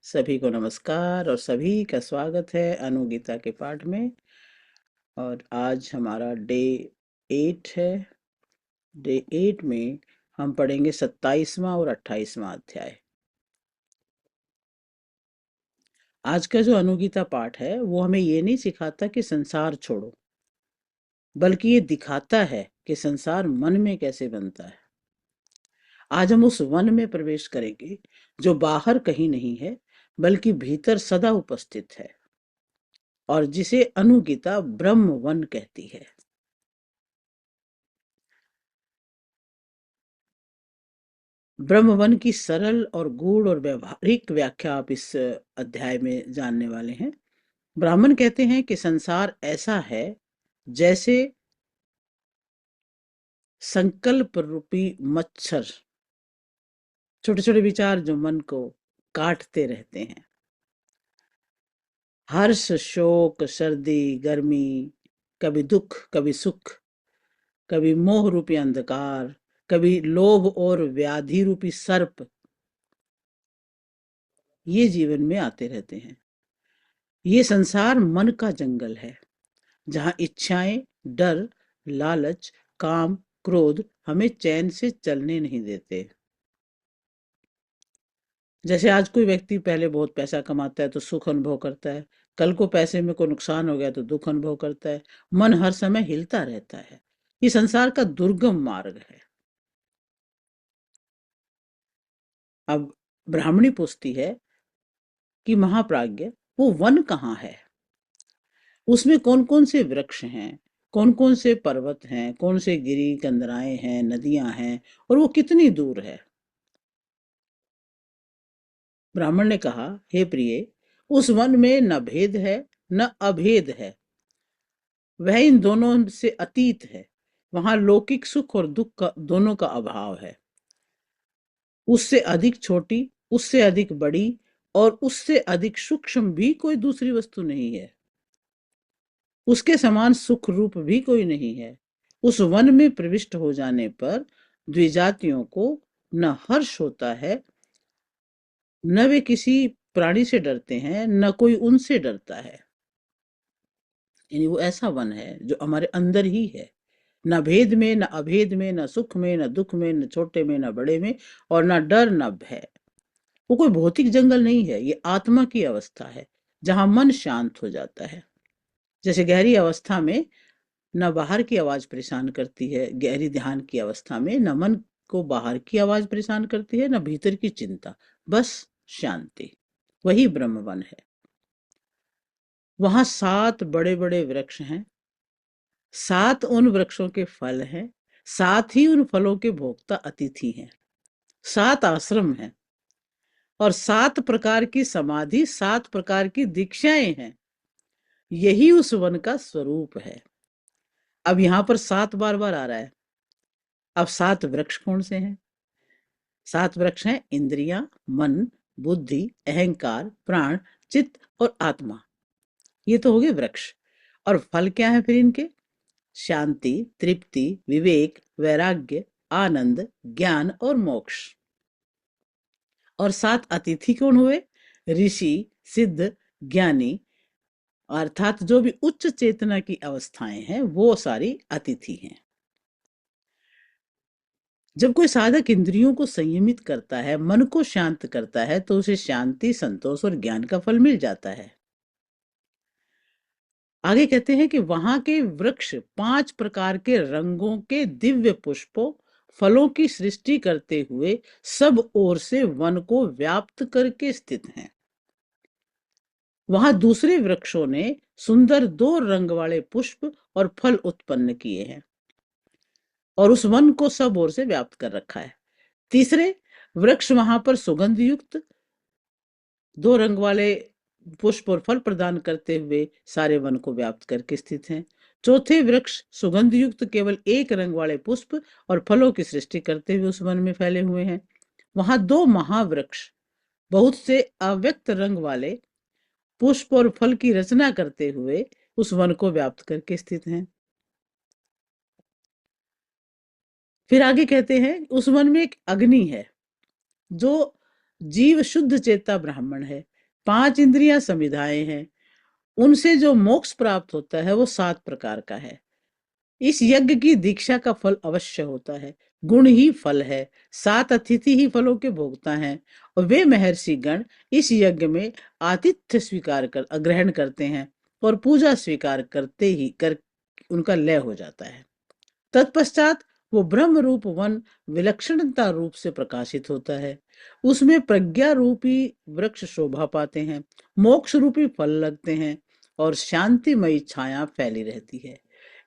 सभी को नमस्कार और सभी का स्वागत है अनुगीता के पाठ में। और आज हमारा डे 8 है। डे 8 में हम पढ़ेंगे 27वां और 28वां अध्याय। आज का जो अनुगीता पाठ है वो हमें ये नहीं सिखाता कि संसार छोड़ो, बल्कि ये दिखाता है कि संसार मन में कैसे बनता है। आज हम उस वन में प्रवेश करेंगे जो बाहर कहीं नहीं है, बल्कि भीतर सदा उपस्थित है, और जिसे अनुगीता ब्रह्म वन कहती है। ब्रह्मवन की सरल और गूढ़ और व्यवहारिक व्याख्या आप इस अध्याय में जानने वाले हैं। ब्राह्मण कहते हैं कि संसार ऐसा है जैसे संकल्प रूपी मच्छर, छोटे छोटे विचार जो मन को काटते रहते हैं। हर्ष, शोक, सर्दी, गर्मी, कभी दुख, कभी सुख, कभी मोह रूपी अंधकार, कभी लोभ और व्याधि रूपी सर्प, ये जीवन में आते रहते हैं। ये संसार मन का जंगल है, जहाँ इच्छाएं, डर, लालच, काम, क्रोध हमें चैन से चलने नहीं देते। जैसे आज कोई व्यक्ति पहले बहुत पैसा कमाता है तो सुख अनुभव करता है, कल को पैसे में कोई नुकसान हो गया तो दुख अनुभव करता है। मन हर समय हिलता रहता है। ये संसार का दुर्गम मार्ग है। अब ब्राह्मणी पूछती है कि महाप्राज्ञ, वो वन कहाँ है? उसमें कौन कौन से वृक्ष हैं, कौन कौन से पर्वत हैं, कौन से गिरी कंदराएं हैं, नदियां हैं, और वो कितनी दूर है? ब्राह्मण ने कहा, हे प्रिय, उस वन में न भेद है न अभेद है। वह इन दोनों से अतीत है। वहां लौकिक सुख और दुख का दोनों का अभाव है। उससे अधिक छोटी, उससे अधिक बड़ी और उससे अधिक सूक्ष्म भी कोई दूसरी वस्तु नहीं है। उसके समान सुख रूप भी कोई नहीं है। उस वन में प्रविष्ट हो जाने पर द्विजातियों को न हर्ष होता है, न वे किसी प्राणी से डरते हैं, न कोई उनसे डरता है। यानी वो ऐसा वन है जो हमारे अंदर ही है। न भेद में, न अभेद में, न सुख में, न दुख में, न छोटे में, न बड़े में, और न डर न भय। वो कोई भौतिक जंगल नहीं है, ये आत्मा की अवस्था है, जहां मन शांत हो जाता है। जैसे गहरी अवस्था में न बाहर की आवाज परेशान करती है, गहरी ध्यान की अवस्था में न मन को बाहर की आवाज परेशान करती है, न भीतर की चिंता, बस शांति। वही ब्रह्मवन है। वहां 7 बड़े बड़े वृक्ष हैं, 7 उन वृक्षों के फल हैं, साथ ही उन फलों के भोक्ता अतिथि हैं। 7 आश्रम हैं और 7 प्रकार की समाधि, 7 प्रकार की दीक्षाएं हैं। यही उस वन का स्वरूप है। अब यहाँ पर 7 बार बार आ रहा है। अब 7 वृक्ष कौन से हैं? 7 वृक्ष हैं इंद्रियां, मन, बुद्धि, अहंकार, प्राण, चित्त और आत्मा। ये तो हो गए वृक्ष। और फल क्या है फिर इनके? शांति, तृप्ति, विवेक, वैराग्य, आनंद, ज्ञान और मोक्ष। और 7 अतिथि कौन हुए? ऋषि, सिद्ध, ज्ञानी, अर्थात जो भी उच्च चेतना की अवस्थाएं हैं वो सारी अतिथि हैं। जब कोई साधक इंद्रियों को संयमित करता है, मन को शांत करता है, तो उसे शांति, संतोष और ज्ञान का फल मिल जाता है। आगे कहते हैं कि वहां के वृक्ष 5 प्रकार के रंगों के दिव्य पुष्पों, फलों की सृष्टि करते हुए सब ओर से वन को व्याप्त करके स्थित हैं। वहां दूसरे वृक्षों ने सुंदर 2 रंग वाले पुष्प और फल उत्पन्न किए हैं और उस वन को सब ओर से व्याप्त कर रखा है। तीसरे वृक्ष वहां पर सुगंध युक्त 2 रंग वाले पुष्प और फल प्रदान करते हुए सारे वन को व्याप्त करके स्थित हैं। चौथे वृक्ष सुगंध युक्त केवल 1 रंग वाले पुष्प और फलों की सृष्टि करते हुए उस वन में फैले हुए हैं। वहां 2 महावृक्ष बहुत से अव्यक्त रंग वाले पुष्प और फल की रचना करते हुए उस वन को व्याप्त करके स्थित हैं। फिर आगे कहते हैं उस वन में एक अग्नि है जो जीव शुद्ध चेता ब्राह्मण है। 5 इंद्रियां समिधाएं हैं। उनसे जो मोक्ष प्राप्त होता है वो 7 प्रकार का है। इस यज्ञ की दीक्षा का फल अवश्य होता है। गुण ही फल है। 7 अतिथि ही फलों के भोगता हैं। और वे महर्षि गण इस यज्ञ में आतिथ्य स्वीकार कर ग्रहण करते हैं और पूजा स्वीकार करते ही कर उनका लय हो जाता है। तत्पश्चात वो ब्रह्म रूप वन विलक्षणता रूप से प्रकाशित होता है। उसमें प्रज्ञा रूपी वृक्ष शोभा पाते हैं, मोक्ष रूपी फल लगते हैं और शांतिमयी छाया फैली रहती है।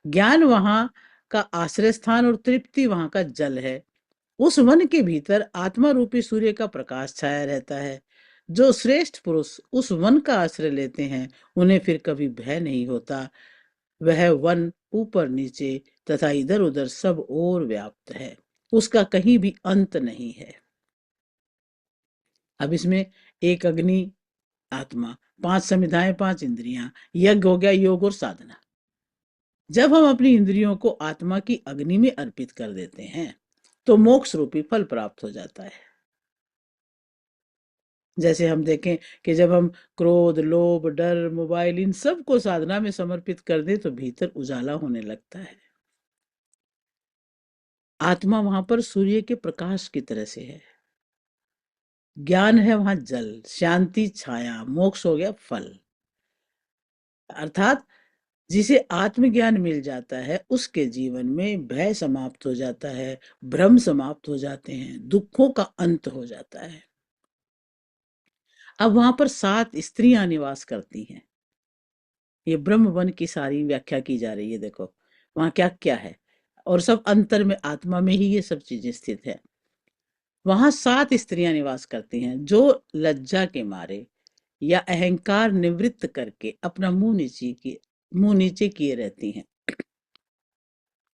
ज्ञान वहां का आश्रय स्थान और तृप्ति वहां का जल है। उस वन के भीतर आत्मा रूपी सूर्य का प्रकाश छाया रहता है। जो श्रेष्ठ पुरुष उस वन का आश्रय लेते हैं उन्हें फिर कभी भय नहीं होता। वह वन ऊपर नीचे तथा इधर उधर सब ओर व्याप्त है। उसका कहीं भी अंत नहीं है। अब इसमें एक अग्नि, आत्मा, 5 संविधाएं, 5 इंद्रियां, यज्ञ हो गया, योग और साधना। जब हम अपनी इंद्रियों को आत्मा की अग्नि में अर्पित कर देते हैं तो मोक्ष रूपी फल प्राप्त हो जाता है। जैसे हम देखें कि जब हम क्रोध, लोभ, डर, मोबाइल इन सब को साधना में समर्पित कर दें तो भीतर उजाला होने लगता है। आत्मा वहां पर सूर्य के प्रकाश की तरह से है। ज्ञान है वहां जल, शांति छाया, मोक्ष हो गया फल। अर्थात जिसे आत्मज्ञान मिल जाता है उसके जीवन में भय समाप्त हो जाता है, भ्रम समाप्त हो जाते हैं, दुखों का अंत हो जाता है। अब वहां पर 7 स्त्रियां निवास करती हैं। ये ब्रह्म वन की सारी व्याख्या की जा रही है। देखो वहां क्या क्या है, और सब अंतर में आत्मा में ही ये सब चीजें स्थित है। वहां 7 स्त्रियां निवास करती हैं जो लज्जा के मारे या अहंकार निवृत्त करके अपना मुंह नीचे किए रहती हैं।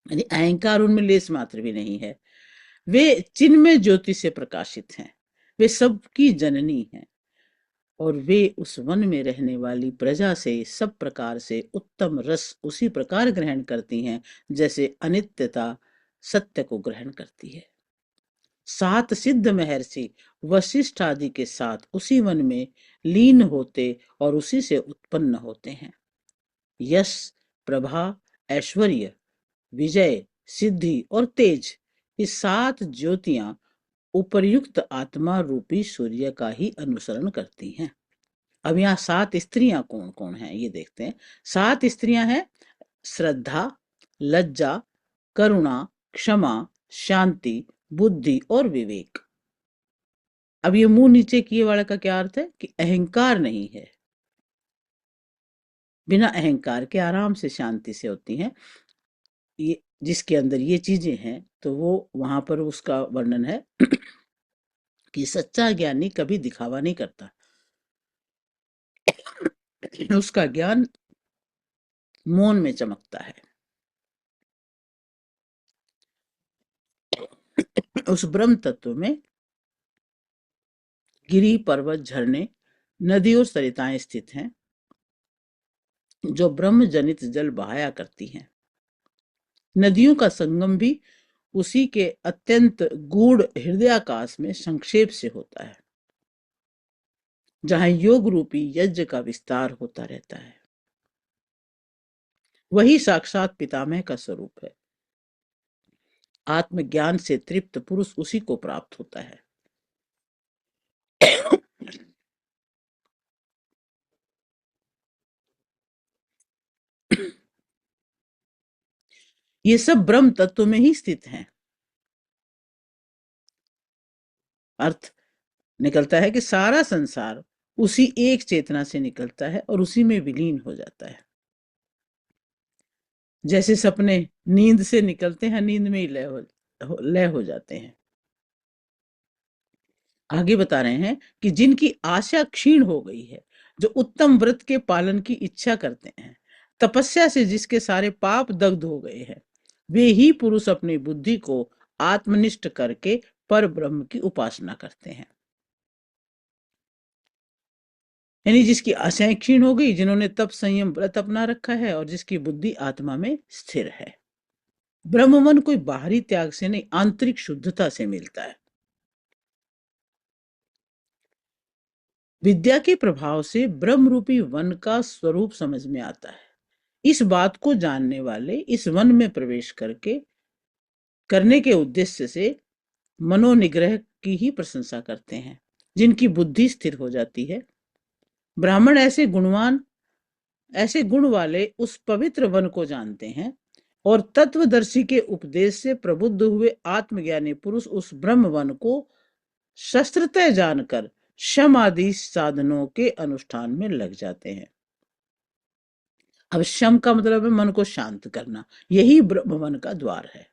यानी अहंकार उनमें लेस मात्र भी नहीं है। वे चिन्मय ज्योति से प्रकाशित हैं। वे सबकी जननी हैं और वे उस वन में रहने वाली प्रजा से सब प्रकार से उत्तम रस उसी प्रकार ग्रहण करती हैं जैसे अनित्यता सत्य को ग्रहण करती है। 7 सिद्ध महर्षि वशिष्ठ आदि के साथ उसी वन में लीन होते और उसी से उत्पन्न होते हैं। यश, प्रभा, ऐश्वर्य, विजय, सिद्धि और तेज, ये 7 ज्योतियां उपर्युक्त आत्मा रूपी सूर्य का ही अनुसरण करती हैं। अब यहाँ 7 स्त्रियां कौन कौन हैं ये देखते हैं। 7 स्त्रियां हैं श्रद्धा, लज्जा, करुणा, क्षमा, शांति, बुद्धि और विवेक। अब ये मुंह नीचे किए वाले का क्या अर्थ है कि अहंकार नहीं है। बिना अहंकार के आराम से शांति से होती हैं। ये जिसके अंदर ये चीजें हैं तो वो वहां पर उसका वर्णन है कि सच्चा ज्ञानी कभी दिखावा नहीं करता। उसका ज्ञान मौन में चमकता है। उस ब्रह्म तत्व में गिरी, पर्वत, झरने, नदी और सरिताएं स्थित हैं जो ब्रह्म जनित जल बहाया करती हैं। नदियों का संगम भी उसी के अत्यंत गूढ़ हृदयाकाश में संक्षेप से होता है जहां योग रूपी यज्ञ का विस्तार होता रहता है। वही साक्षात पितामह का स्वरूप है। आत्मज्ञान से तृप्त पुरुष उसी को प्राप्त होता है। ये सब ब्रह्म तत्व में ही स्थित हैं। अर्थ निकलता है कि सारा संसार उसी एक चेतना से निकलता है और उसी में विलीन हो जाता है। जैसे सपने नींद से निकलते हैं, नींद में ही लय हो जाते हैं। आगे बता रहे हैं कि जिनकी आशा क्षीण हो गई है, जो उत्तम व्रत के पालन की इच्छा करते हैं, तपस्या से जिसके सारे पाप दग्ध हो गए हैं, वे ही पुरुष अपनी बुद्धि को आत्मनिष्ठ करके पर ब्रह्म की उपासना करते हैं। यानी जिसकी आशाएं क्षीण हो गई, जिन्होंने तप संयम व्रत अपना रखा है और जिसकी बुद्धि आत्मा में स्थिर है। ब्रह्मवन कोई बाहरी त्याग से नहीं, आंतरिक शुद्धता से मिलता है। विद्या के प्रभाव से ब्रह्म रूपी वन का स्वरूप समझ में आता है। इस बात को जानने वाले इस वन में प्रवेश करने के उद्देश्य से मनोनिग्रह की ही प्रशंसा करते हैं, जिनकी बुद्धि स्थिर हो जाती है। ब्राह्मण ऐसे गुण वाले उस पवित्र वन को जानते हैं और तत्वदर्शी के उपदेश से प्रबुद्ध हुए आत्मज्ञानी पुरुष उस ब्रह्म वन को शस्त्रतः जानकर शम आदि साधनों के अनुष्ठान में लग जाते हैं। अब शम का मतलब है मन को शांत करना, यही ब्रह्म वन का द्वार है।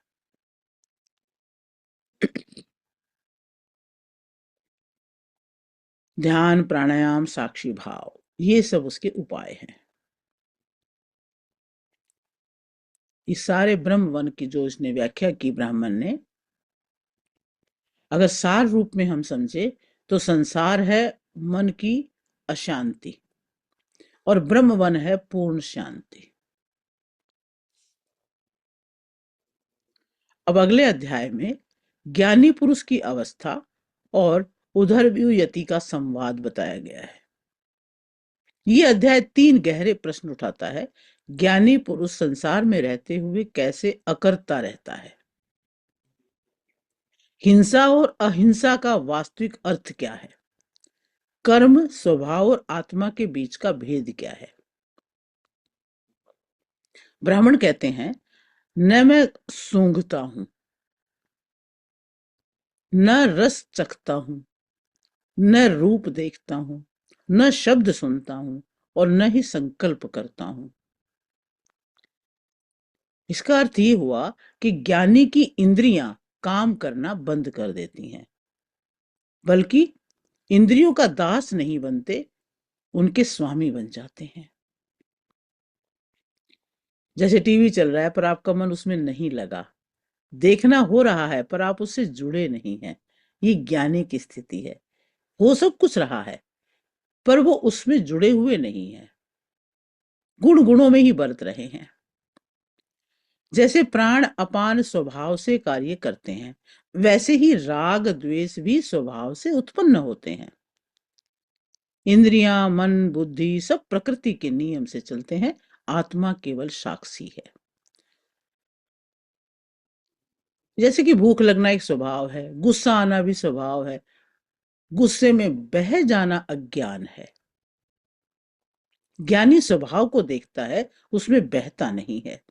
ध्यान, प्राणायाम, साक्षी भाव, ये सब उसके उपाय हैं। इस सारे ब्रह्म वन की जो इसने व्याख्या की ब्राह्मण ने, अगर सार रूप में हम समझे तो संसार है मन की अशांति और ब्रह्म वन है पूर्ण शांति। अब अगले अध्याय में ज्ञानी पुरुष की अवस्था और उधरव्यू यति का संवाद बताया गया है। ये अध्याय 3 गहरे प्रश्न उठाता है। ज्ञानी पुरुष संसार में रहते हुए कैसे अकर्ता रहता है? हिंसा और अहिंसा का वास्तविक अर्थ क्या है? कर्म, स्वभाव और आत्मा के बीच का भेद क्या है? ब्राह्मण कहते हैं, न मैं सूंघता हूं, न रस चखता हूं, न रूप देखता हूं, न शब्द सुनता हूं और न ही संकल्प करता हूं। इसका अर्थ ये हुआ कि ज्ञानी की इंद्रियां काम करना बंद कर देती हैं, बल्कि इंद्रियों का दास नहीं बनते, उनके स्वामी बन जाते हैं। जैसे टीवी चल रहा है पर आपका मन उसमें नहीं लगा, देखना हो रहा है पर आप उससे जुड़े नहीं हैं, ये ज्ञानी की स्थिति है। हो सब कुछ रहा है पर वो उसमें जुड़े हुए नहीं है, गुणों में ही बरत रहे हैं। जैसे प्राण अपान स्वभाव से कार्य करते हैं, वैसे ही राग द्वेष भी स्वभाव से उत्पन्न होते हैं। इंद्रियां, मन, बुद्धि सब प्रकृति के नियम से चलते हैं, आत्मा केवल साक्षी है। जैसे कि भूख लगना एक स्वभाव है, गुस्सा आना भी स्वभाव है, गुस्से में बह जाना अज्ञान है। ज्ञानी स्वभाव को देखता है, उसमें बहता नहीं है।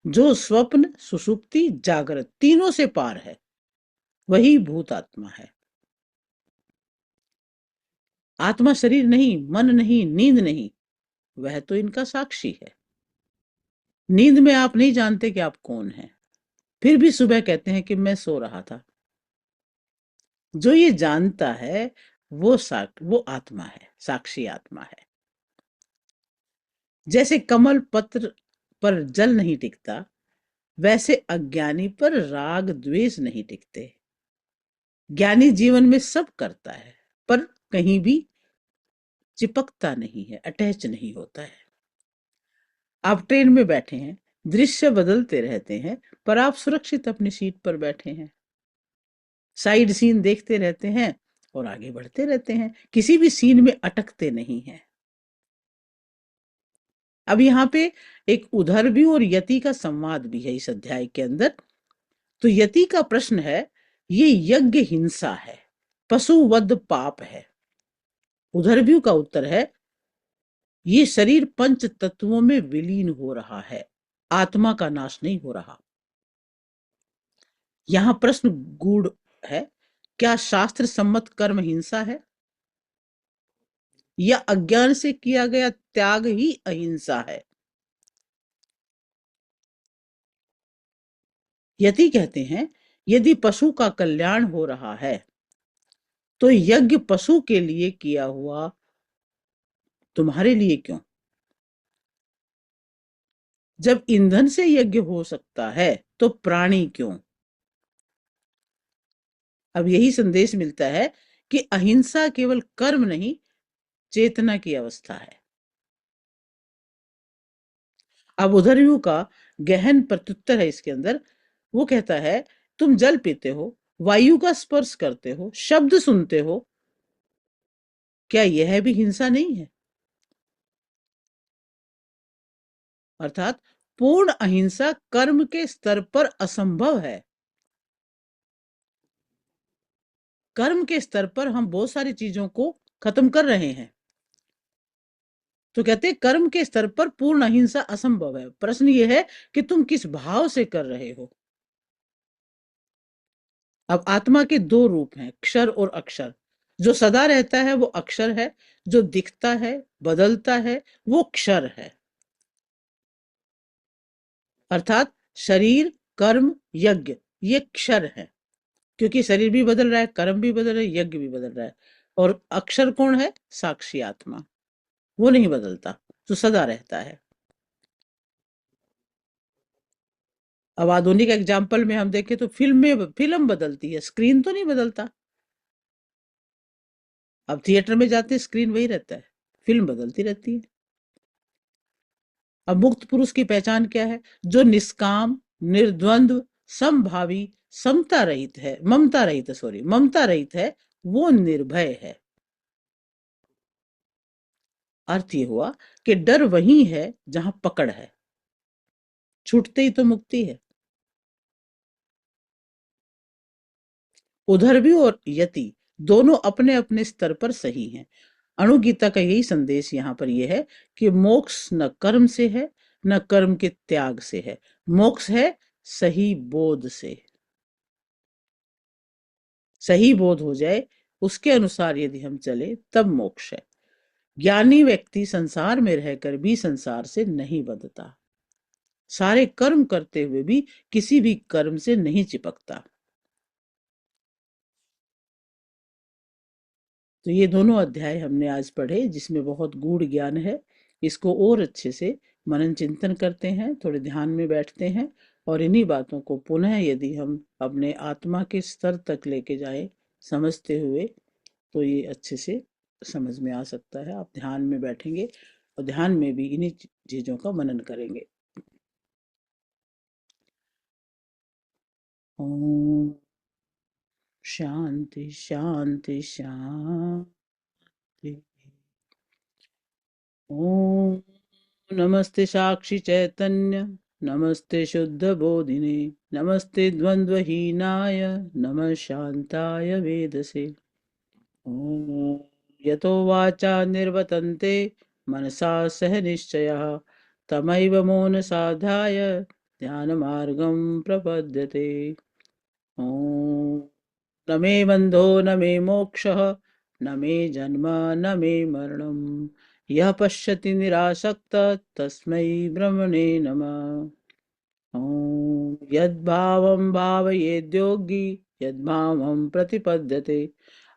जो स्वप्न, सुषुप्ति, जागृत तीनों से पार है, वही भूत आत्मा है। आत्मा शरीर नहीं, मन नहीं, नींद नहीं, वह तो इनका साक्षी है। नींद में आप नहीं जानते कि आप कौन हैं, फिर भी सुबह कहते हैं कि मैं सो रहा था। जो ये जानता है वो आत्मा है, साक्षी आत्मा है। जैसे कमल पत्र पर जल नहीं टिकता, वैसे अज्ञानी पर राग द्वेष नहीं टिकते। ज्ञानी जीवन में सब करता है पर कहीं भी चिपकता नहीं है, अटैच नहीं होता है। आप ट्रेन में बैठे हैं, दृश्य बदलते रहते हैं पर आप सुरक्षित अपनी सीट पर बैठे हैं। साइड सीन देखते रहते हैं और आगे बढ़ते रहते हैं, किसी भी सीन में अटकते नहीं हैं। अब यहाँ पे एक उधरव्यू और यति का संवाद भी है इस अध्याय के अंदर। तो यति का प्रश्न है, ये यज्ञ हिंसा है, पशुवध पाप है। उधरव्यू का उत्तर है, ये शरीर पंच तत्वों में विलीन हो रहा है, आत्मा का नाश नहीं हो रहा। यहां प्रश्न गूढ़ है, क्या शास्त्र सम्मत कर्म हिंसा है या अज्ञान से किया गया त्याग ही अहिंसा है? यति कहते हैं, यदि पशु का कल्याण हो रहा है तो यज्ञ पशु के लिए किया हुआ, तुम्हारे लिए क्यों? जब ईंधन से यज्ञ हो सकता है तो प्राणी क्यों? अब यही संदेश मिलता है कि अहिंसा केवल कर्म नहीं, चेतना की अवस्था है। अब उधरव्यू का गहन प्रत्युत्तर है इसके अंदर। वो कहता है, तुम जल पीते हो, वायु का स्पर्श करते हो, शब्द सुनते हो, क्या यह भी हिंसा नहीं है? अर्थात पूर्ण अहिंसा कर्म के स्तर पर असंभव है। कर्म के स्तर पर हम बहुत सारी चीजों को खत्म कर रहे हैं, तो कहते हैं कर्म के स्तर पर पूर्ण अहिंसा असंभव है। प्रश्न ये है कि तुम किस भाव से कर रहे हो। अब आत्मा के दो रूप हैं, क्षर और अक्षर। जो सदा रहता है वो अक्षर है, जो दिखता है, बदलता है, वो क्षर है। अर्थात शरीर, कर्म, यज्ञ, ये क्षर है, क्योंकि शरीर भी बदल रहा है, कर्म भी बदल रहा है, यज्ञ भी बदल रहा है। और अक्षर कौन है? साक्षी आत्मा। वो नहीं बदलता, जो सदा रहता है। अब आधुनिक एग्जाम्पल में हम देखें तो फिल्म बदलती है, स्क्रीन तो नहीं बदलता। अब थिएटर में जाते हैं, स्क्रीन वही रहता है, फिल्म बदलती रहती है। अब मुक्त पुरुष की पहचान क्या है? जो निष्काम, निर्द्वंद्व, समभावी, समता रहित है, ममता रहित है, सॉरी, ममता रहित है, वो निर्भय है। अर्थ ये हुआ कि डर वही है जहां पकड़ है, छूटते ही तो मुक्ति है। उधर भी और यति दोनों अपने अपने स्तर पर सही हैं। अणुगीता का यही संदेश यहाँ पर यह है कि मोक्ष न कर्म से है, न कर्म के त्याग से है। मोक्ष है सही बोध से। सही बोध हो जाए, उसके अनुसार यदि हम चले, तब मोक्ष है। ज्ञानी व्यक्ति संसार में रहकर भी संसार से नहीं बंधता, सारे कर्म करते हुए भी किसी भी कर्म से नहीं चिपकता। तो ये दोनों अध्याय हमने आज पढ़े, जिसमें बहुत गूढ़ ज्ञान है। इसको और अच्छे से मनन चिंतन करते हैं, थोड़े ध्यान में बैठते हैं, और इन्हीं बातों को पुनः यदि हम अपने आत्मा के स्तर तक लेके जाएं समझते हुए, तो ये अच्छे से समझ में आ सकता है। आप ध्यान में बैठेंगे और ध्यान में भी इन्हीं चीजों का मनन करेंगे। ओम शांति शांति शांति। ओम नमस्ते साक्षी चैतन्य, नमस्ते शुद्ध बोधिने, नमस्ते द्वंद्वहीनाय, नमः शांताय वेदसे। ओम यतो वाचा निर्वर्तन्ते मनसा सह निश्चयः, तमैव मौन साधाय ध्यानमार्गं प्रपद्यते। ओम न मे बन्धो न मे मोक्षः, न मे जन्म न मे मरणम्, यः पश्यति निरासक्तः तस्मै ब्रह्मणे नमः। ॐ यद्भावं भावयेद्योगी यद्भावं प्रतिपद्यते,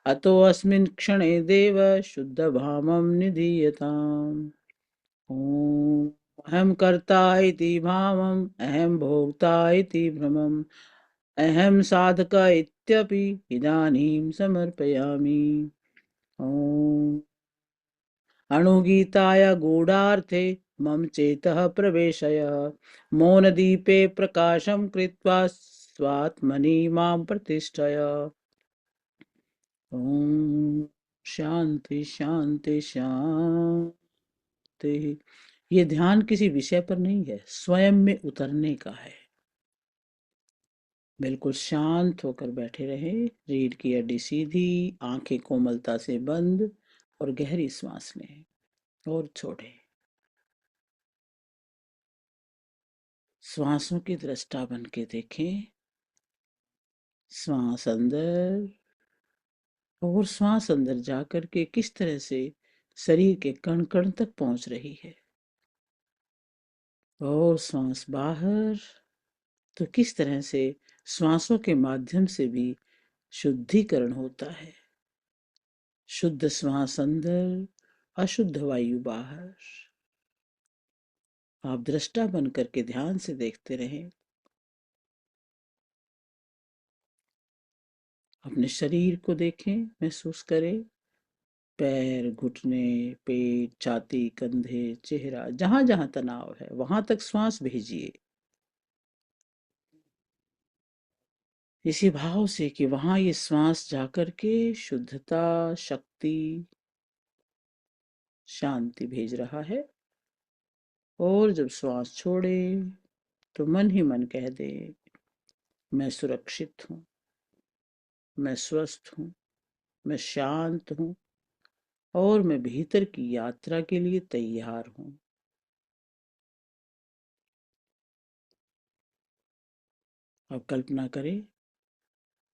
अतोऽस्मिन् क्षणे देव शुद्धभावं निधीयताम्। ॐ अहं कर्ता इति भावम्, अहं भोक्ता इति भ्रमम्, अहं साधक इत्यपि इदानीं समर्पयामि। ॐ अणुगीताय गूढार्थे मम चेतः प्रवेशय, मौनदीपे प्रकाशं कृत्वा स्वात्मनि मां प्रतिष्ठय। ओम शांति शांति शांति। ये ध्यान किसी विषय पर नहीं है, स्वयं में उतरने का है। बिल्कुल शांत होकर बैठे रहे, रीढ़ की हड्डी सीधी, आंखें कोमलता से बंद, और गहरी सांस लें और छोड़ें। श्वासों की दृष्टा बन के देखें। श्वास अंदर, और श्वास अंदर जाकर के किस तरह से शरीर के कण कण तक पहुंच रही है, और श्वास बाहर, तो किस तरह से श्वासों के माध्यम से भी शुद्धिकरण होता है। शुद्ध श्वास अंदर, अशुद्ध वायु बाहर। आप दृष्टा बन करके ध्यान से देखते रहें। अपने शरीर को देखें, महसूस करें। पैर, घुटने, पेट, छाती, कंधे, चेहरा, जहां जहां तनाव है वहां तक श्वास भेजिए, इसी भाव से कि वहां ये श्वास जाकर के शुद्धता, शक्ति शांति भेज रहा है। और जब श्वास छोड़े तो मन ही मन कह दे, मैं सुरक्षित हूँ, मैं स्वस्थ हूँ, मैं शांत हूँ और मैं भीतर की यात्रा के लिए तैयार हूँ। अब कल्पना करें,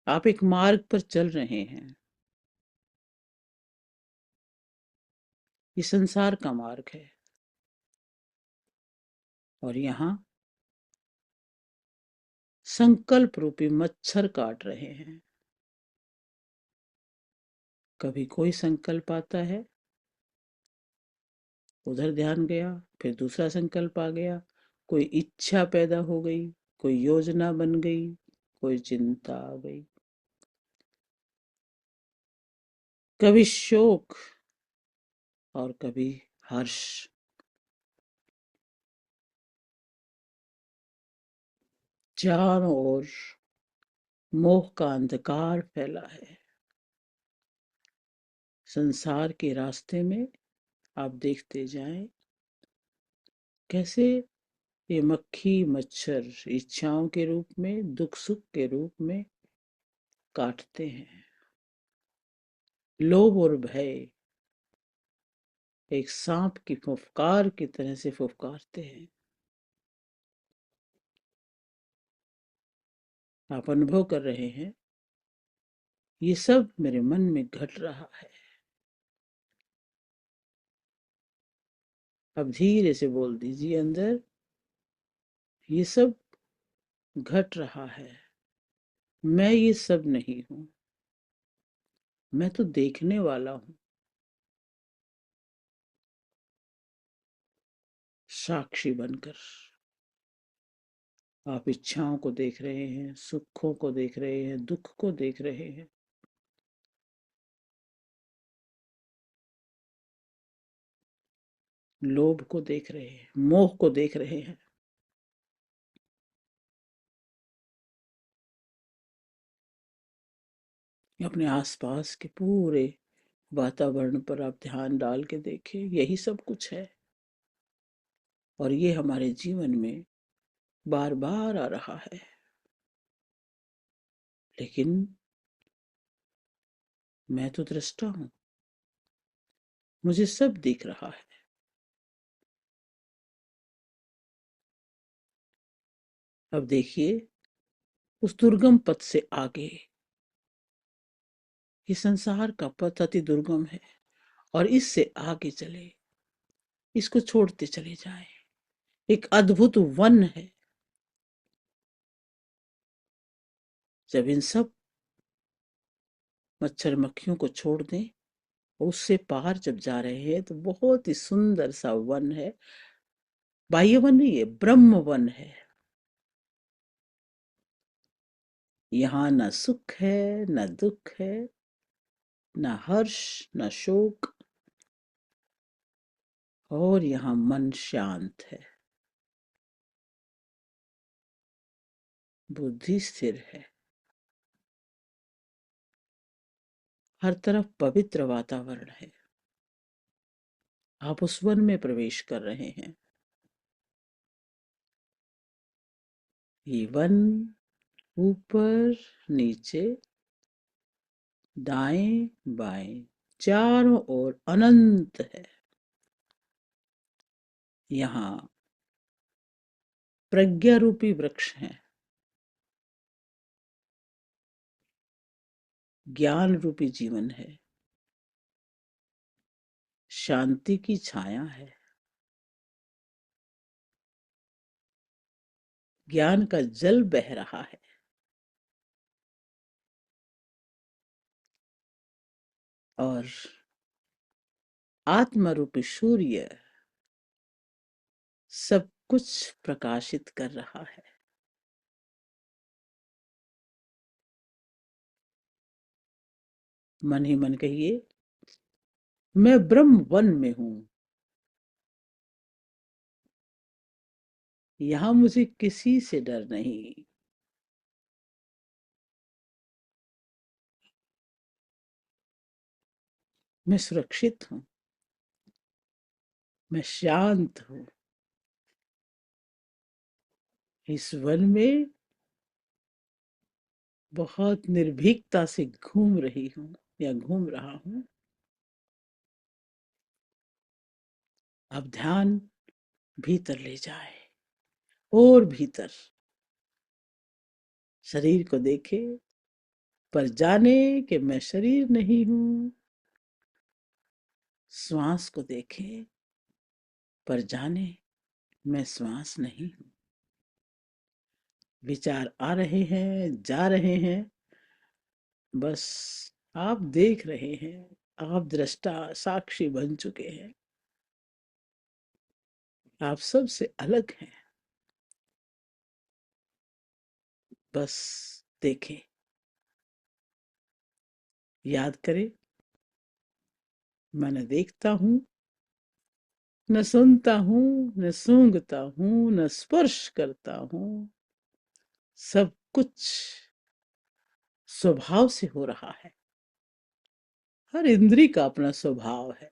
आप एक मार्ग पर चल रहे हैं। ये संसार का मार्ग है और यहाँ संकल्प रूपी मच्छर काट रहे हैं। कभी कोई संकल्प आता है, उधर ध्यान गया, फिर दूसरा संकल्प आ गया, कोई इच्छा पैदा हो गई, कोई योजना बन गई, कोई चिंता आ गई, कभी शोक और कभी हर्ष। चारों ओर मोह का अंधकार फैला है। संसार के रास्ते में आप देखते जाएं कैसे ये मक्खी मच्छर इच्छाओं के रूप में, दुख सुख के रूप में काटते हैं। लोभ और भय एक सांप की फुफकार की तरह से फुफकारते हैं। आप अनुभव कर रहे हैं, ये सब मेरे मन में घट रहा है। अब धीरे से बोल दीजिए अंदर, ये सब घट रहा है, मैं ये सब नहीं हूं, मैं तो देखने वाला हूं। साक्षी बनकर आप इच्छाओं को देख रहे हैं, सुखों को देख रहे हैं, दुख को देख रहे हैं। लोभ को देख रहे हैं, मोह को देख रहे हैं। अपने आसपास के पूरे वातावरण पर आप ध्यान डाल के देखें, यही सब कुछ है और ये हमारे जीवन में बार बार आ रहा है। लेकिन मैं तो दृष्टा हूं, मुझे सब दिख रहा है। अब देखिए, उस दुर्गम पथ से आगे, ये संसार का पथ अति दुर्गम है और इससे आगे चले, इसको छोड़ते चले जाएं। एक अद्भुत वन है। जब इन सब मच्छर मक्खियों को छोड़ दें, उससे पार जब जा रहे हैं तो बहुत ही सुंदर सा वन है। बाह्य वन नहीं है, ब्रह्म वन है। यहाँ न सुख है, न दुख है, न हर्ष, न शोक, और यहाँ मन शांत है, बुद्धि स्थिर है। हर तरफ पवित्र वातावरण है। आप उस वन में प्रवेश कर रहे हैं। ये वन ऊपर नीचे दाएं बाएं चारों ओर अनंत है। यहाँ प्रज्ञा रूपी वृक्ष हैं, ज्ञान रूपी जीवन है, शांति की छाया है, ज्ञान का जल बह रहा है और आत्मा रूपी सूर्य सब कुछ प्रकाशित कर रहा है। मन ही मन कहिए, मैं ब्रह्म वन में हूं, यहां मुझे किसी से डर नहीं। मैं सुरक्षित हूं, मैं शांत हूँ। इस वन में बहुत निर्भीकता से घूम रही हूँ या घूम रहा हूँ। अब ध्यान भीतर ले जाए और भीतर शरीर को देखे, पर जाने कि मैं शरीर नहीं हूँ। श्वास को देखे, पर जाने मैं श्वास नहीं हूँ। विचार आ रहे हैं, जा रहे हैं, बस आप देख रहे हैं। आप दृष्टा साक्षी बन चुके हैं। आप सबसे अलग हैं। बस देखें, याद करें, मैं न देखता हूँ, न सुनता हूँ, न सूंघता हूँ, न स्पर्श करता हूँ। सब कुछ स्वभाव से हो रहा है। हर इंद्री का अपना स्वभाव है।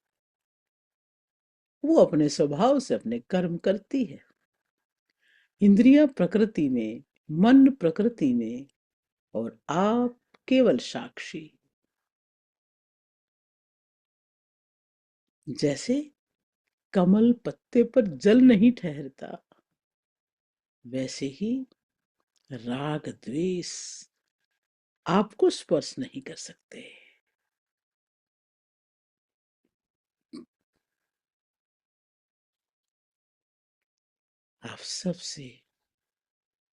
वो अपने स्वभाव से अपने कर्म करती है। इंद्रियां प्रकृति में, मन प्रकृति में, और आप केवल साक्षी। जैसे कमल पत्ते पर जल नहीं ठहरता, वैसे ही राग द्वेष आपको स्पर्श नहीं कर सकते। आप सबसे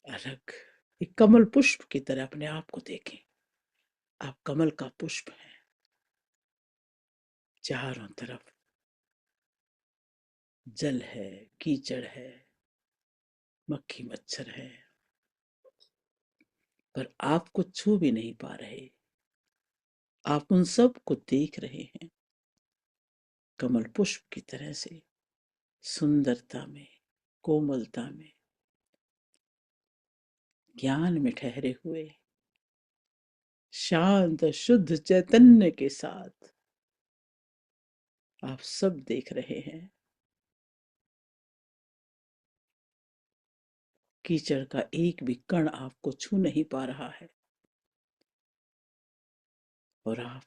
अलग एक कमल पुष्प की तरह अपने आप को देखें। आप कमल का पुष्प हैं। चारों तरफ जल है, कीचड़ है, मक्खी मच्छर है, पर आपको छू भी नहीं पा रहे। आप उन सब को देख रहे हैं कमल पुष्प की तरह से, सुंदरता में, कोमलता में, ज्ञान में ठहरे हुए, शांत शुद्ध चैतन्य के साथ आप सब देख रहे हैं। कीचड़ का एक भी कण आपको छू नहीं पा रहा है, और आप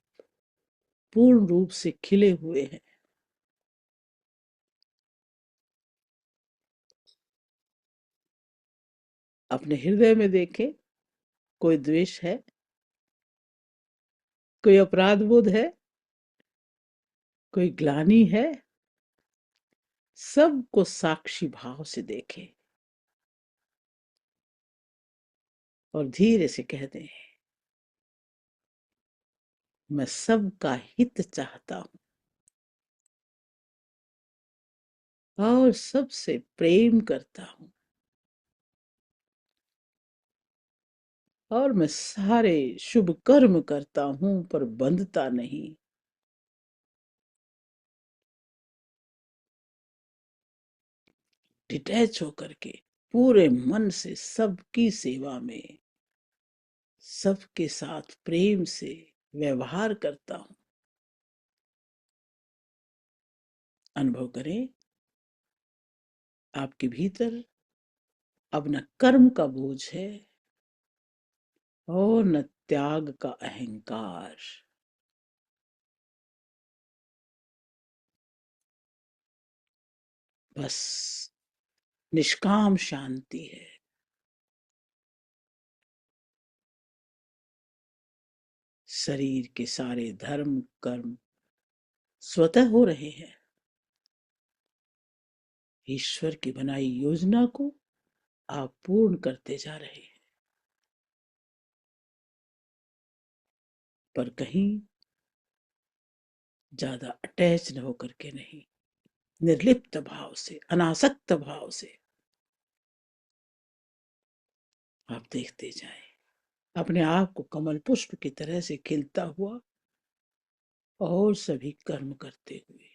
पूर्ण रूप से खिले हुए हैं। अपने हृदय में देखें, कोई द्वेष है, कोई अपराध बोध है, कोई ग्लानि है? सबको साक्षी भाव से देखें और धीरे से कह दें, मैं सबका हित चाहता हूं और सबसे प्रेम करता हूं, और मैं सारे शुभ कर्म करता हूं, पर बंधता नहीं। डिटैच होकर के पूरे मन से सबकी सेवा में, सबके साथ प्रेम से व्यवहार करता हूं। अनुभव करें, आपके भीतर अब न कर्म का बोझ है और न त्याग का अहंकार। बस निष्काम शांति है। शरीर के सारे धर्म कर्म स्वतः हो रहे हैं। ईश्वर की बनाई योजना को आप पूर्ण करते जा रहे हैं, पर कहीं ज्यादा अटैच न होकर के नहीं, निर्लिप्त भाव से, अनासक्त भाव से आप देखते जाएं अपने आप को कमल पुष्प की तरह से खिलता हुआ और सभी कर्म करते हुए।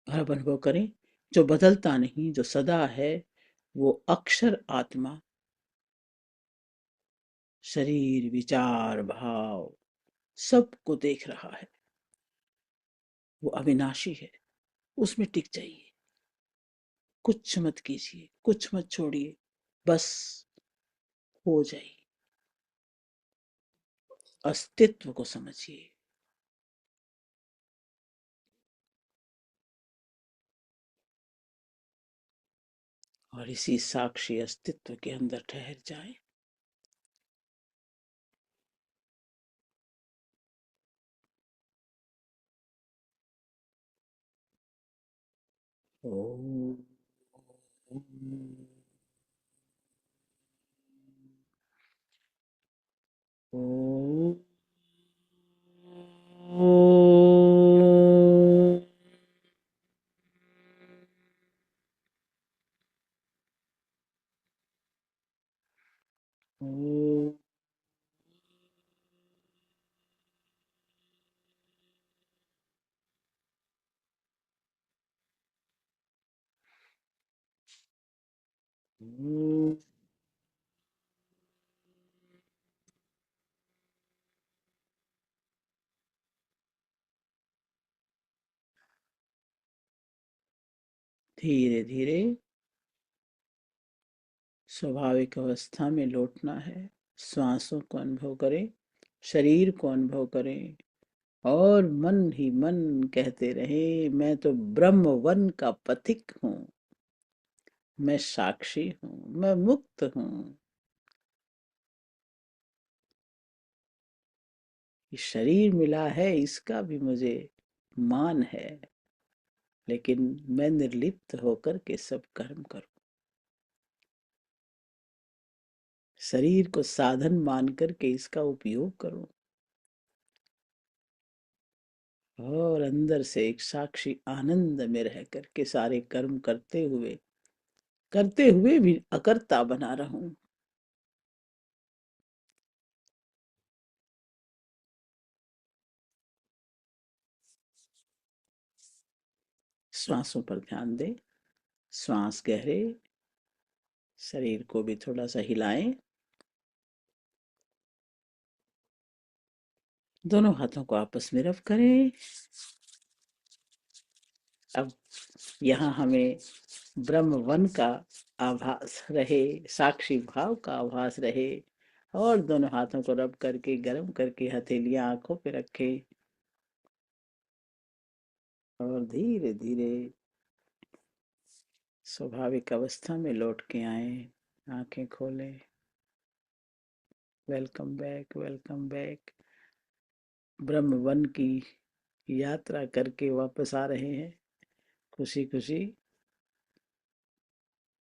भाव अनुभव करें, जो बदलता नहीं, जो सदा है, वो अक्षर आत्मा, शरीर, विचार, भाव सबको देख रहा है, वो अविनाशी है, उसमें टिक जाइए, कुछ मत कीजिए, कुछ मत छोड़िए, बस हो जाइए, अस्तित्व को समझिए। और इसी साक्षी अस्तित्व के अंदर ठहर जाए। ओम। ओम। ओम। ओम। धीरे धीरे स्वाभाविक अवस्था में लौटना है। श्वासों को अनुभव करें, शरीर को अनुभव करें, और मन ही मन कहते रहे, मैं तो ब्रह्म वन का पथिक हूँ, मैं साक्षी हूँ, मैं मुक्त हूँ। ये शरीर मिला है, इसका भी मुझे मान है, लेकिन मैं निर्लिप्त होकर के सब कर्म करूं। शरीर को साधन मान करके इसका उपयोग करूं, और अंदर से एक साक्षी आनंद में रह करके सारे कर्म करते हुए भी अकर्ता बना रहूं। श्वासों पर ध्यान दें, श्वास गहरे, शरीर को भी थोड़ा सा हिलाएं। दोनों हाथों को आपस में रब करें। अब यहाँ हमें ब्रह्म वन का आभास रहे, साक्षी भाव का आभास रहे, और दोनों हाथों को रब करके गर्म करके हथेलियां आंखों पे रखे, और धीरे धीरे स्वाभाविक अवस्था में लौट के आए। आंखें खोलें। Welcome back, welcome back. ब्रह्म वन की यात्रा करके वापस आ रहे हैं खुशी खुशी।